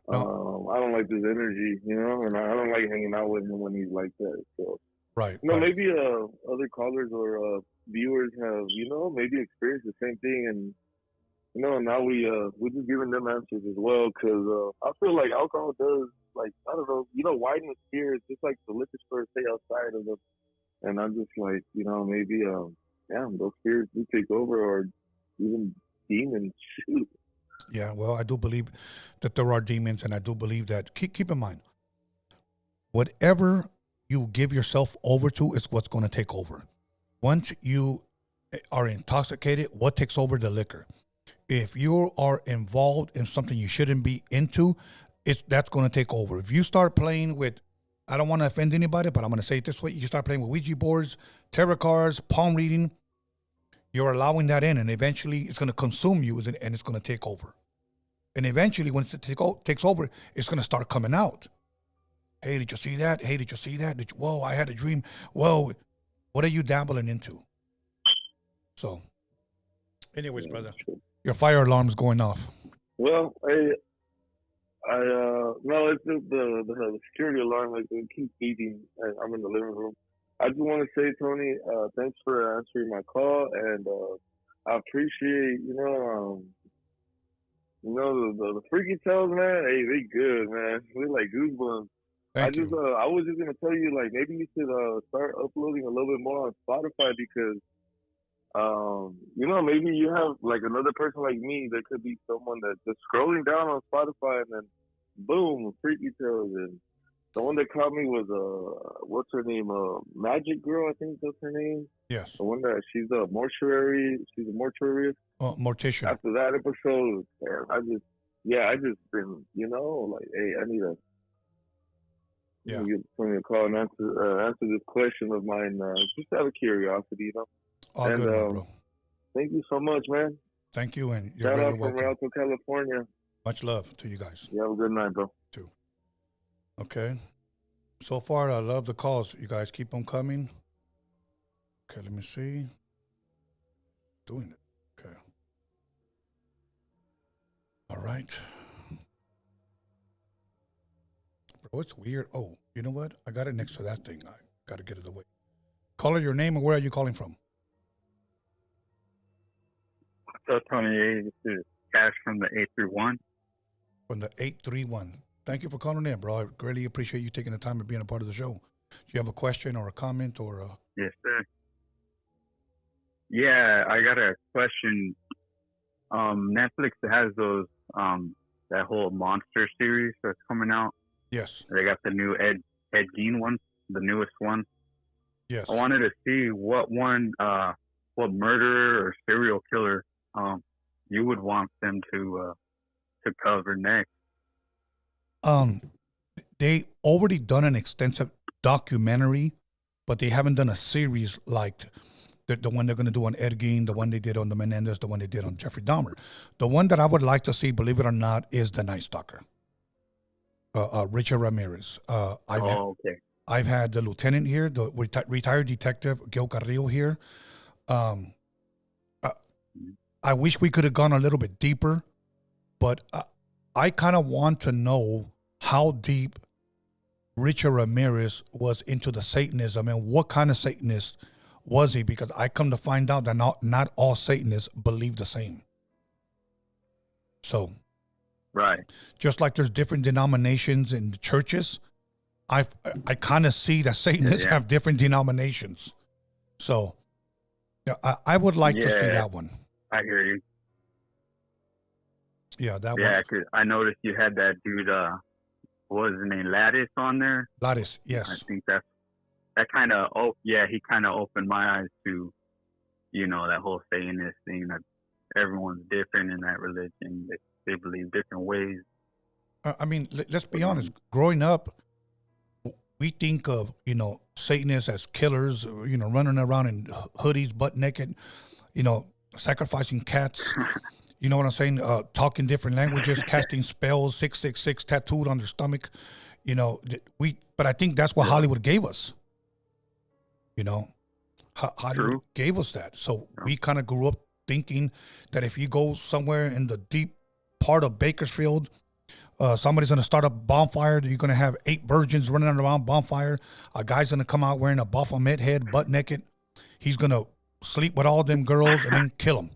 Speaker 6: I don't like this energy, you know, and I don't like hanging out with him when he's like that. So,
Speaker 1: right.
Speaker 6: You know, maybe other callers or viewers have, you know, maybe experienced the same thing, and you know, now we're just giving them answers as well, because I feel like alcohol does, like, I don't know, you know, widen the spirits, just like the liquor stores stay outside of them. And I'm just like, you know, maybe, those spirits do take over, or even demons. Shoot.
Speaker 1: Yeah, well, I do believe that there are demons, and I do believe that, keep in mind, whatever you give yourself over to is what's going to take over. Once you are intoxicated, what takes over? The liquor. If you are involved in something you shouldn't be into, that's going to take over. If you start playing with, I don't want to offend anybody, but I'm going to say it this way. You start playing with Ouija boards, tarot cards, palm reading, you're allowing that in, and eventually it's going to consume you, and it's going to take over. And eventually when it takes over, it's going to start coming out. Hey, did you see that? Hey, did you see that? Whoa, I had a dream. Whoa, what are you dabbling into? So, anyways, brother, your fire alarm's going off.
Speaker 6: Well, no, it's just the security alarm. Like, it keeps beeping. I'm in the living room. I just want to say, Tony, thanks for answering my call, and I appreciate, the freaky tales, man. Hey, they good, man. They like goosebumps.
Speaker 1: Thank you.
Speaker 6: I was just gonna tell you, like, maybe you should start uploading a little bit more on Spotify because, maybe you have like another person like me. There could be someone that's just scrolling down on Spotify and then, boom, freaky tales. And the one that caught me was what's her name? Magic Girl, I think that's her name.
Speaker 1: Yes.
Speaker 6: The one that she's a mortuary. She's a mortuarian.
Speaker 1: Mortician.
Speaker 6: After that episode, man, I just been, like, hey, I need to.
Speaker 1: Yeah.
Speaker 6: Get somebody to call and answer this question of mine. Just out of curiosity,
Speaker 1: All good, bro.
Speaker 6: Thank you so much, man.
Speaker 1: Thank you, and you're
Speaker 6: Shout
Speaker 1: very
Speaker 6: out
Speaker 1: welcome.
Speaker 6: from Alto, California.
Speaker 1: Much love to you guys.
Speaker 6: You have a good night, bro.
Speaker 1: Too. Okay. So far, I love the calls. You guys keep them coming. Okay, let me see. Doing it. Okay. All right. Bro, it's weird. Oh, you know what? I got it next to that thing. I got to get it away. Caller, your name and where are you calling from?
Speaker 7: So, Tony, this is Cash from the 831.
Speaker 1: From the 831. Thank you for calling in, bro. I greatly appreciate you taking the time and being a part of the show. Do you have a question or a comment or a...
Speaker 7: Yes, sir. Yeah, I got a question. Netflix has those, that whole monster series that's coming out.
Speaker 1: Yes.
Speaker 7: They got the new Ed Gein one, the newest one.
Speaker 1: Yes.
Speaker 7: I wanted to see what murderer or serial killer you would want them to cover next.
Speaker 1: They already done an extensive documentary, but they haven't done a series like the one they're going to do on Ed Gein, the one they did on the Menendez, the one they did on Jeffrey Dahmer. The one that I would like to see, believe it or not, is the Night Stalker. Richard Ramirez.
Speaker 7: Okay.
Speaker 1: I've had the lieutenant here, the retired detective Gil Carrillo here. I wish we could have gone a little bit deeper, but I kind of want to know how deep Richard Ramirez was into the Satanism and what kind of Satanist was he, because I come to find out that not all Satanists believe the same. So,
Speaker 7: right,
Speaker 1: just like there's different denominations in the churches, I kind of see that Satanists have different denominations. So, yeah, I would like to see that one.
Speaker 7: I hear you.
Speaker 1: Yeah, that one.
Speaker 7: Yeah, because I noticed you had that dude, what was his name, Lattice on there?
Speaker 1: Lattice, yes.
Speaker 7: I think that kind of, he kind of opened my eyes to, that whole Satanist thing, that everyone's different in that religion. They believe different ways.
Speaker 1: I mean, let's be honest. Growing up, we think of, Satanists as killers, running around in hoodies, butt naked, sacrificing cats. You know what I'm saying? Talking different languages, casting spells, 666 tattooed on their stomach. But I think that's what Hollywood gave us. Hollywood gave us that. So we kind of grew up thinking that if you go somewhere in the deep part of Bakersfield, somebody's going to start a bonfire. You're going to have 8 virgins running around bonfire. A guy's going to come out wearing a Baphomet head, butt naked. He's going to sleep with all them girls and then kill them.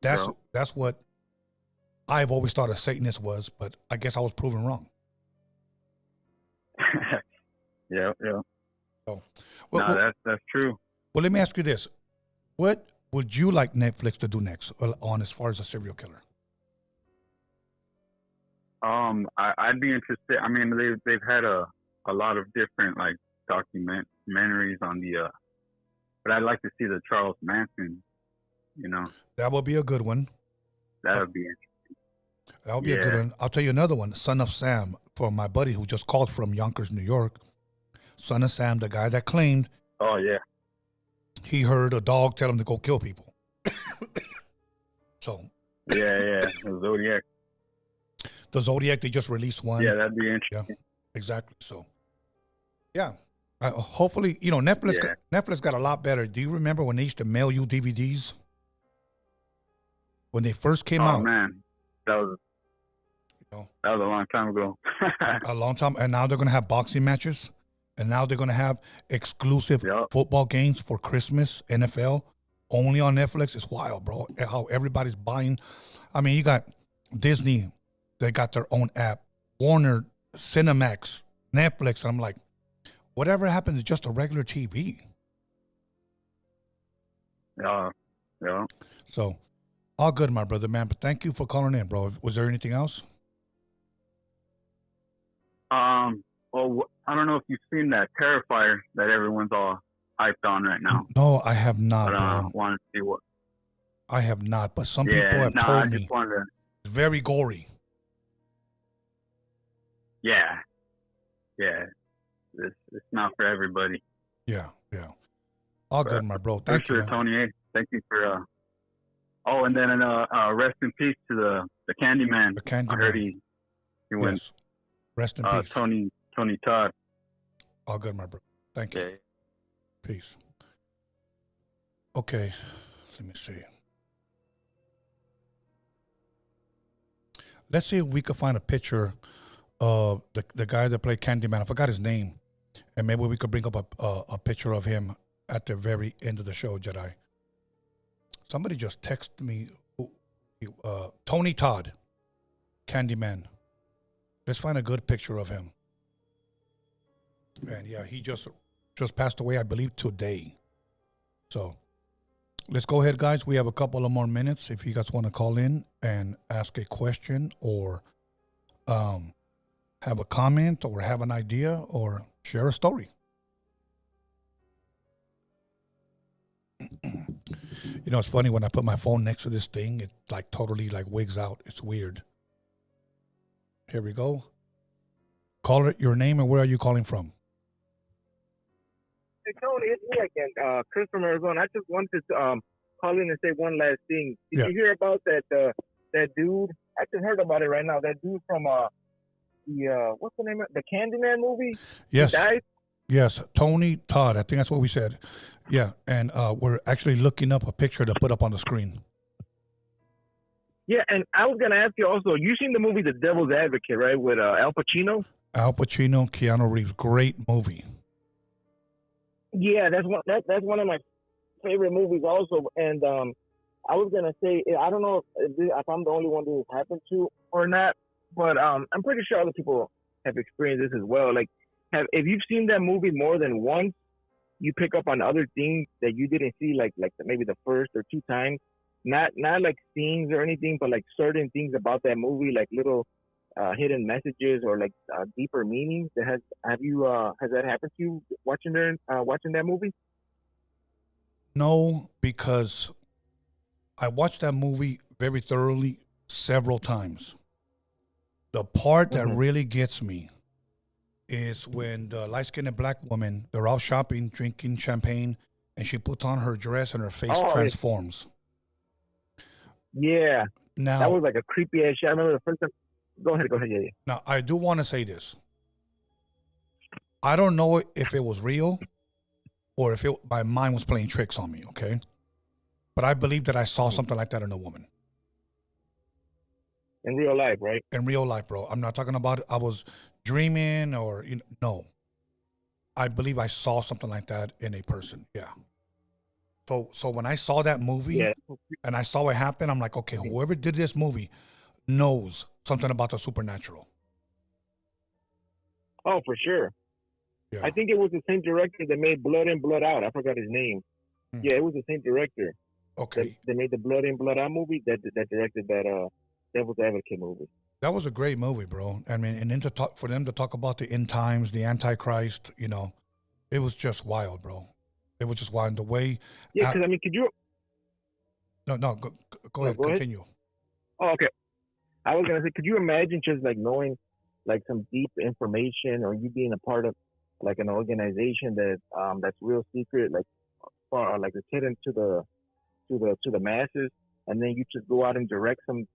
Speaker 1: That's what I've always thought a Satanist was, but I guess I was proven wrong.
Speaker 7: Yeah.
Speaker 1: So,
Speaker 7: that's true.
Speaker 1: Well, let me ask you this. What would you like Netflix to do next on as far as a serial killer?
Speaker 7: I'd be interested. I mean, they've had a lot of different like documentaries on the, but I'd like to see the Charles Manson.
Speaker 1: That would be a good one.
Speaker 7: That would be interesting.
Speaker 1: That would be a good one. I'll tell you another one. Son of Sam, for my buddy who just called from Yonkers, New York. Son of Sam, the guy that claimed.
Speaker 7: Oh yeah.
Speaker 1: He heard a dog tell him to go kill people. So.
Speaker 7: Yeah, the Zodiac.
Speaker 1: The Zodiac, they just released one.
Speaker 7: Yeah, that'd be interesting.
Speaker 1: Exactly. So, yeah. Hopefully, you know, Netflix.
Speaker 7: Yeah.
Speaker 1: Netflix got a lot better. Do you remember when they used to mail you DVDs when they first came out?
Speaker 7: Oh man, that was a long time ago.
Speaker 1: A long time, and now they're gonna have boxing matches, and now they're gonna have exclusive football games for Christmas. NFL only on Netflix. It's wild, bro. How everybody's buying. I mean, you got Disney. They got their own app. Warner, Cinemax, Netflix. And I'm like, whatever happens is just a regular TV.
Speaker 7: Yeah.
Speaker 1: So, all good, my brother, man. But thank you for calling in, bro. Was there anything else?
Speaker 7: Well, I don't know if you've seen that Terrifier that everyone's all hyped on right now.
Speaker 1: No, I have not,
Speaker 7: But
Speaker 1: bro.
Speaker 7: want to see what.
Speaker 1: I have not, but some people have told me it's very gory.
Speaker 7: Yeah. It's not for everybody.
Speaker 1: Yeah. All good, my bro. Thank you, man.
Speaker 7: Tony. Thank you for. Oh, and then rest in peace to the Candyman.
Speaker 1: The Candyman.
Speaker 7: I heard he went.
Speaker 1: Yes. Rest in peace.
Speaker 7: Tony Todd.
Speaker 1: All good, my bro. Thank you.
Speaker 7: Okay.
Speaker 1: Peace. Okay, let me see. Let's see if we could find a picture of the guy that played Candyman. I forgot his name, and maybe we could bring up a picture of him at the very end of the show, Jedi. Somebody just texted me, Tony Todd, Candyman. Let's find a good picture of him. And yeah, he just passed away, I believe, today. So let's go ahead, guys. We have a couple of more minutes. If you guys want to call in and ask a question or have a comment or have an idea or share a story. You know, it's funny when I put my phone next to this thing, it like totally like wigs out. It's weird. Here we go. Call it your name and where are you calling from?
Speaker 2: Hey, Tony, it's me again, Chris from Arizona. I just wanted to call in and say one last thing. Did you hear about that dude? I just heard about it right now. That dude from what's the name of the Candyman movie?
Speaker 1: Yes.
Speaker 2: He died?
Speaker 1: Yes, Tony Todd. I think that's what we said. Yeah, and we're actually looking up a picture to put up on the screen.
Speaker 2: Yeah, and I was gonna ask you also. You seen the movie The Devil's Advocate, right? With Al Pacino.
Speaker 1: Al Pacino, Keanu Reeves, great movie.
Speaker 2: Yeah, that's one of my favorite movies also. And I was gonna say, I don't know if I'm the only one who it's happened to or not, but I'm pretty sure other people have experienced this as well. Like, if you've seen that movie more than once, you pick up on other things that you didn't see, like maybe the first or two times. Not like scenes or anything, but like certain things about that movie, like little hidden messages or like deeper meanings. Has that happened to you watching that movie?
Speaker 1: No, because I watched that movie very thoroughly several times. The part that really gets me is when the light-skinned black woman, they're all shopping, drinking champagne, and she puts on her dress and her face transforms.
Speaker 2: Yeah.
Speaker 1: Now
Speaker 2: that was like a creepy ass shit. I remember the first time. Go ahead. Yeah.
Speaker 1: Now I do want to say this. I don't know if it was real or if my mind was playing tricks on me. Okay, but I believe that I saw something like that in a woman.
Speaker 2: In real life, right?
Speaker 1: In real life, bro. I'm not talking about I was dreaming or no. I believe I saw something like that in a person. Yeah. So when I saw that movie and I saw it happen, I'm like, okay, whoever did this movie knows something about the supernatural.
Speaker 2: Oh, for sure.
Speaker 1: Yeah.
Speaker 2: I think it was the same director that made Blood In, Blood Out. I forgot his name. Yeah, it was the same director.
Speaker 1: Okay.
Speaker 2: They made the Blood In, Blood Out movie that directed that Devil's Advocate movie.
Speaker 1: That was a great movie, bro. I mean, and then for them to talk about the end times, the Antichrist, it was just wild, bro. It was just wild. The way.
Speaker 2: Yeah, because could you?
Speaker 1: No, go ahead. Continue.
Speaker 2: Oh, okay. I was gonna say, could you imagine just like knowing, like some deep information, or you being a part of like an organization that that's real secret, like far like it's hidden to the masses, and then you just go out and direct some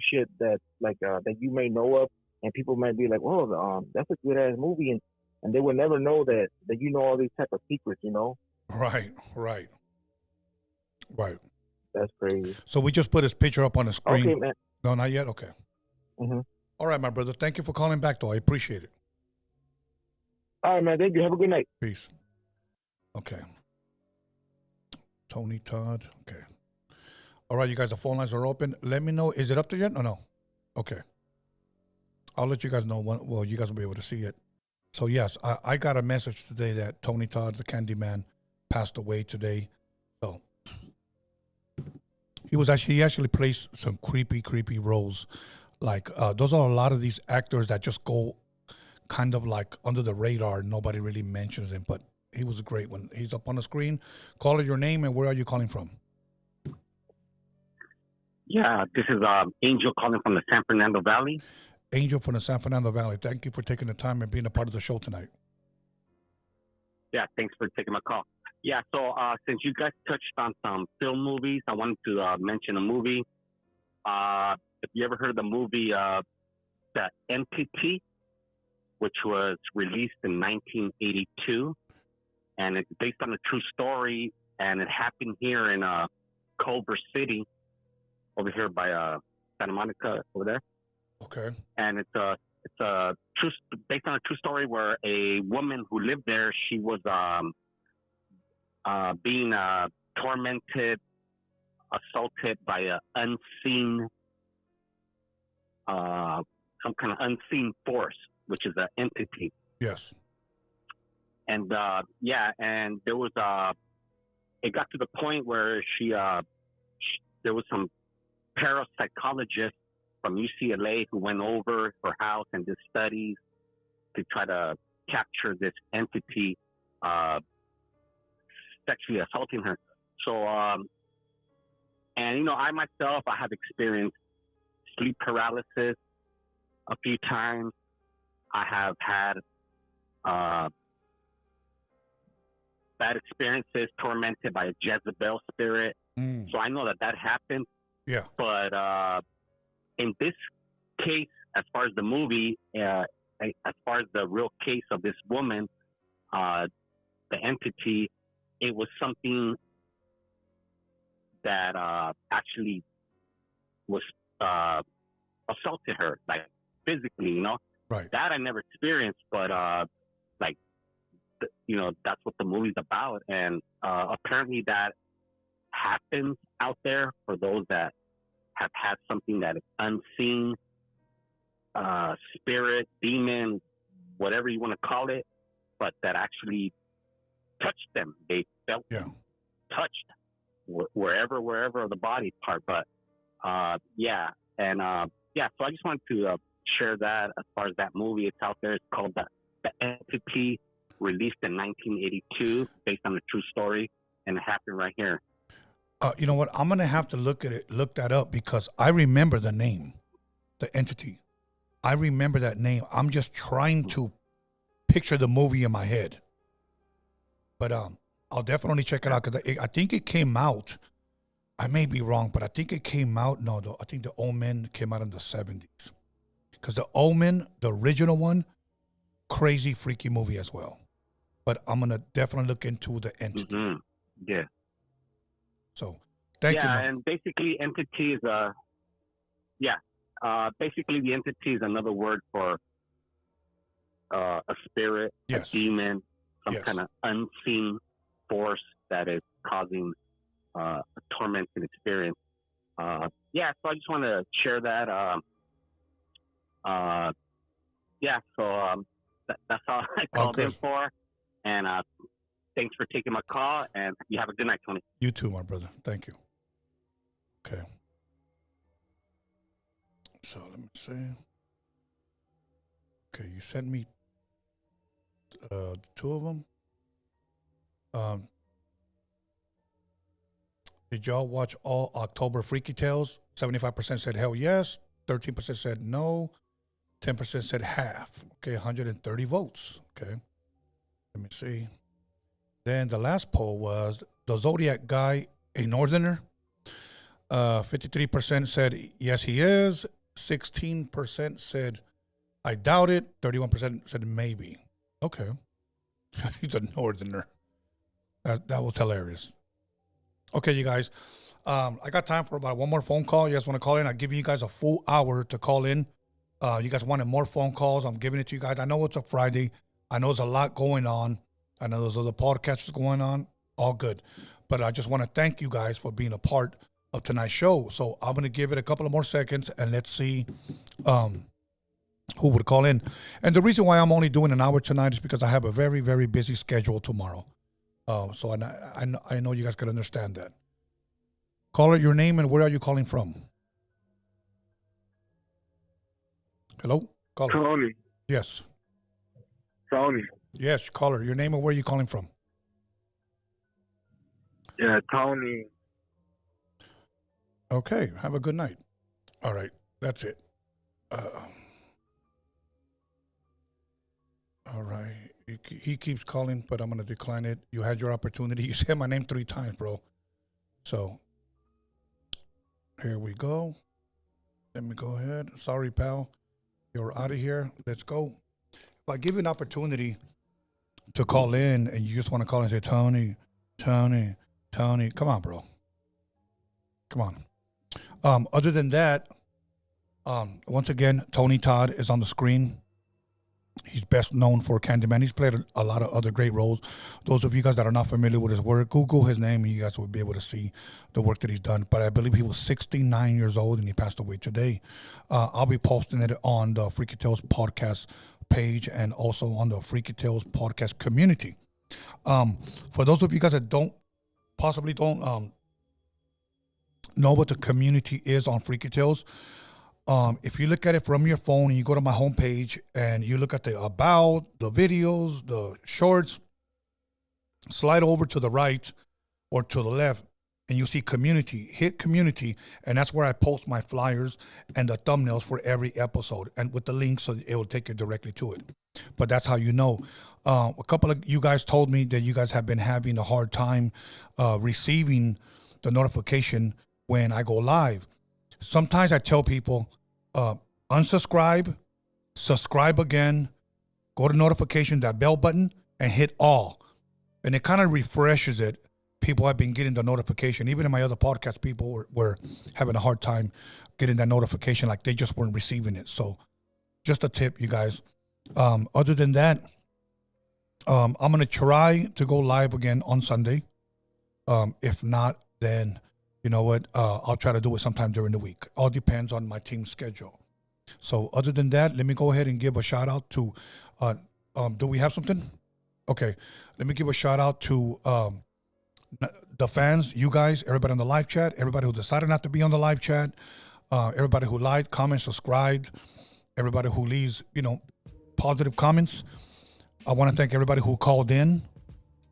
Speaker 2: shit that like that you may know of, and people might be like, "Oh, that's a good ass movie," and they would never know that you know all these type of secrets. You know,
Speaker 1: Right.
Speaker 2: that's crazy.
Speaker 1: So we just put his picture up on the screen.
Speaker 2: Okay, man.
Speaker 1: No, not yet. Okay.
Speaker 2: Mhm.
Speaker 1: All right, my brother. Thank you for calling back, though. I appreciate it.
Speaker 2: All right, man. Thank you. Have a good night.
Speaker 1: Peace. Okay. Tony Todd. Okay. All right, you guys, the phone lines are open. Let me know. Is it up there yet or no? Okay. I'll let you guys know when, well, you guys will be able to see it. So, yes, I got a message today that Tony Todd, the Candyman, passed away today. So, he actually plays some creepy roles. Like, those are a lot of these actors that just go kind of like under the radar. Nobody really mentions him, but he was a great one. He's up on the screen. Call it your name and where are you calling from?
Speaker 8: Yeah, this is Angel calling from the San Fernando Valley.
Speaker 1: Angel from the San Fernando Valley. Thank you for taking the time and being a part of the show tonight.
Speaker 8: Yeah, thanks for taking my call. Yeah, so since you guys touched on some film movies, I wanted to mention a movie. If you ever heard of the movie The Entity, which was released in 1982, and it's based on a true story, and it happened here in Culver City, over here by Santa Monica, over there.
Speaker 1: Okay.
Speaker 8: And it's a true, based on a true story where a woman who lived there, she was being tormented, assaulted by an unseen, some kind of unseen force, which is an entity.
Speaker 1: Yes.
Speaker 8: And and there was it got to the point where there was some parapsychologist from UCLA who went over her house and did studies to try to capture this entity sexually assaulting her. So, and I myself, I have experienced sleep paralysis a few times. I have had bad experiences, tormented by a Jezebel spirit. So I know that happened.
Speaker 1: Yeah.
Speaker 8: But in this case, as far as the movie, as far as the real case of this woman, the entity, it was something that actually was assaulted her, like physically,
Speaker 1: Right.
Speaker 8: That I never experienced, but that's what the movie's about. And apparently that happens out there for those that have had something that is unseen, spirit, demon, whatever you want to call it, but that actually touched them. They felt touched wherever of the body part. But so I just wanted to share that as far as that movie. It's out there. It's called The Entity, released in 1982, based on a true story, and it happened right here.
Speaker 1: You know what? I'm gonna have to look that up because I remember the name, The Entity. I remember that name. I'm just trying to picture the movie in my head. But I'll definitely check it out because I think it came out. I may be wrong, but I think it came out. No, I think The Omen came out in the 70s. Because The Omen, the original one, crazy, freaky movie as well. But I'm going to definitely look into The Entity.
Speaker 8: Mm-hmm. Yeah.
Speaker 1: So, thank you.
Speaker 8: Yeah, and basically, entity is basically the entity is another word for a spirit, a demon, some kind of unseen force that is causing a tormenting experience. So I just want to share that. That's all I called in for. And thanks for taking my call, and you have a good night, Tony.
Speaker 1: You too, my brother. Thank you. Okay. So let me see. Okay, you sent me the two of them. Did y'all watch all October Freaky Tales? 75% said hell yes. 13% said no. 10% said half. Okay, 130 votes. Okay. Let me see. Then the last poll was the Zodiac guy a Northerner? 53% said yes, he is. 16% said I doubt it. 31% said maybe. Okay. He's a northerner. That was hilarious. Okay, you guys. I got time for about one more phone call. You guys want to call in? I'll give you guys a full hour to call in. You guys wanted more phone calls. I'm giving it to you guys. I know it's a Friday. I know there's a lot going on. I know there's other podcasts going on. All good. But I just want to thank you guys for being a part of tonight's show. So I'm going to give it a couple of more seconds and let's see who would call in. And the reason why I'm only doing an hour tonight is because I have a very, very busy schedule tomorrow. So I know you guys can understand that. Caller, your name and where are you calling from? Hello? Caller.
Speaker 9: Tony.
Speaker 1: Yes.
Speaker 9: Tony.
Speaker 1: Yes, caller, your name and where are you calling from?
Speaker 9: Yeah, Tony.
Speaker 1: Okay, have a good night. All right, that's it. All right, he keeps calling, but I'm going to decline it. You had your opportunity. You said my name 3 times, bro. So, here we go. Let me go ahead. Sorry, pal. You're out of here. Let's go. If I give you an opportunity to call in and you just want to call and say, Tony, come on, bro. Come on. Other than that, once again, Tony Todd is on the screen. He's best known for Candyman. He's played a lot of other great roles. Those of you guys that are not familiar with his work, Google his name and you guys will be able to see the work that he's done. But I believe he was 69 years old and he passed away today. I'll be posting it on the Freaky Tales podcast page and also on the Freaky Tales podcast community. For those of you guys that don't know what the community is on Freaky Tales, if you look at it from your phone and you go to my homepage and you look at the about, the videos, the shorts, slide over to the right or to the left and you see community, hit community, and that's where I post my flyers and the thumbnails for every episode and with the link so it will take you directly to it. But that's how you know. A couple of you guys told me that you guys have been having a hard time receiving the notification when I go live. Sometimes I tell people, unsubscribe, subscribe again, go to notification, that bell button, and hit all. And it kind of refreshes it. People have been getting the notification. Even in my other podcast, people were having a hard time getting that notification, like they just weren't receiving it. So just a tip, you guys. Other than that, I'm going to try to go live again on Sunday. If not, then you know what? I'll try to do it sometime during the week. All depends on my team's schedule. So other than that, let me go ahead and give a shout out to, do we have something? Okay. Let me give a shout out to the fans, you guys, everybody on the live chat, everybody who decided not to be on the live chat, everybody who liked, commented, subscribed, everybody who leaves, positive comments. I want to thank everybody who called in.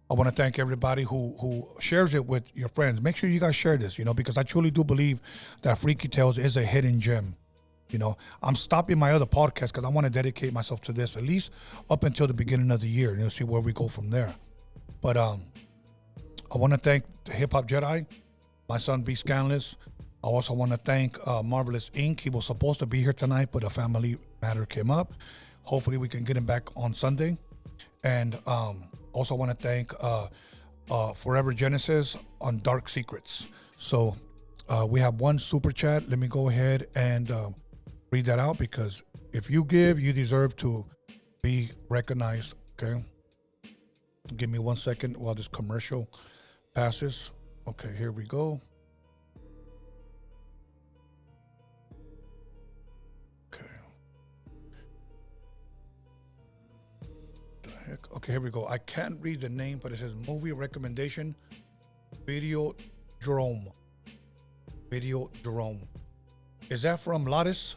Speaker 1: I want to thank everybody who shares it with your friends. Make sure you guys share this, because I truly do believe that Freaky Tales is a hidden gem. I'm stopping my other podcast because I want to dedicate myself to this at least up until the beginning of the year, and see where we go from there. But I want to thank the Hip Hop Jedi, my son B. Scanless. I also want to thank Marvelous Inc. He was supposed to be here tonight, but a family matter came up. Hopefully we can get him back on Sunday. And also want to thank Forever Genesis on Dark Secrets. So we have one super chat. Let me go ahead and read that out, because if you give, you deserve to be recognized. Okay. Give me 1 second while this commercial passes. Okay, here we go. Okay. The heck? Okay, here we go. I can't read the name, but it says movie recommendation, Video Jerome. Video Jerome. Is that from Lattice?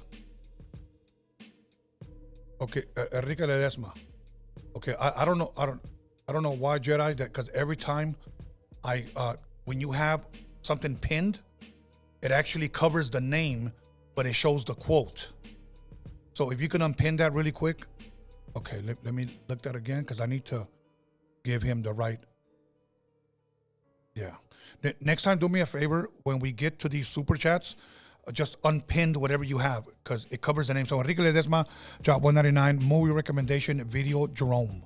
Speaker 1: Okay, Enrique Ledesma. Okay, I don't know. I don't know why, Jedi, that because every time when you have something pinned, it actually covers the name, but it shows the quote. So if you can unpin that really quick. Okay, let me look that again, because I need to give him the right. Yeah. Next time, do me a favor. When we get to these super chats, just unpinned whatever you have because it covers the name. So Enrique Ledesma, Job 199, movie recommendation, Video Jerome.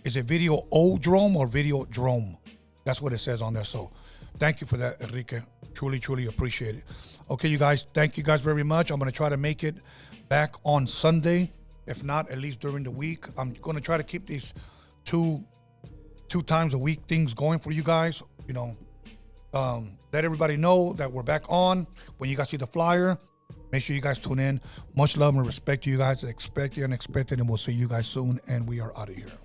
Speaker 1: Is it Video O Jerome or Video Jerome? That's what it says on there. So thank you for that, Enrique. Truly, truly appreciate it. Okay, you guys, thank you guys very much. I'm going to try to make it back on Sunday. If not, at least during the week. I'm going to try to keep these two times a week things going for you guys. You know, let everybody know that we're back on. When you guys see the flyer, make sure you guys tune in. Much love and respect to you guys. Expect the unexpected, and we'll see you guys soon. And we are out of here.